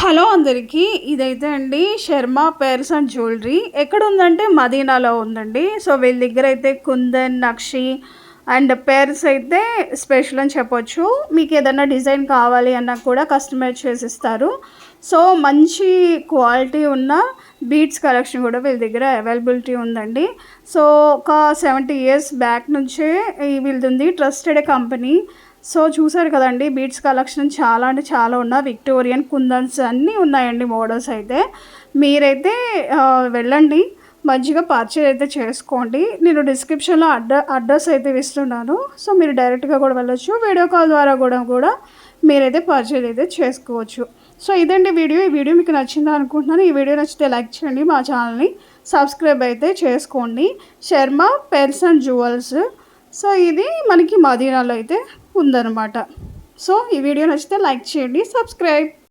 Hello అందరికీ. ఇదైతే అండి శర్మ పేర్స్ అండ్ జ్యువెలరీ. ఎక్కడ ఉందంటే మదీనాలో ఉందండి. సో వీళ్ళ దగ్గర అయితే కుందన్, నక్షి అండ్ పేర్స్ అయితే స్పెషల్ అని చెప్పొచ్చు. మీకు ఏదైనా డిజైన్ కావాలి అన్నా కూడా కస్టమైజ్ చేసిస్తారు. సో మంచి క్వాలిటీ ఉన్న బీడ్స్ కలెక్షన్ కూడా వీళ్ళ దగ్గర అవైలబిలిటీ ఉందండి. సో ఒక 70 years బ్యాక్ నుంచే వీళ్ళది ఉంది. Trusted company. సో చూసారు కదండి, బీడ్స్ కలెక్షన్ చాలా అంటే చాలా ఉన్నాయి. విక్టోరియన్, కుందన్స్ అన్నీ ఉన్నాయండి మోడల్స్ అయితే. మీరైతే వెళ్ళండి, మంచిగా పర్చేజ్ అయితే చేసుకోండి. నేను డిస్క్రిప్షన్లో అడ్రస్ అయితే ఇస్తున్నాను. సో మీరు డైరెక్ట్గా కూడా వెళ్ళొచ్చు, వీడియో కాల్ ద్వారా కూడా మీరైతే పర్చేజ్ అయితే చేసుకోవచ్చు. సో ఇదండి వీడియో. ఈ వీడియో మీకు నచ్చిందా అనుకుంటున్నాను. ఈ వీడియో నచ్చితే లైక్ చేయండి, మా ఛానల్ని సబ్స్క్రైబ్ అయితే చేసుకోండి. Sharma pairs and jewels. So ఇది మనకి మదీనాలో అయితే ఉందన్నమాట. సో ఈ వీడియో నచ్చితే లైక్ చేయండి, సబ్స్క్రైబ్.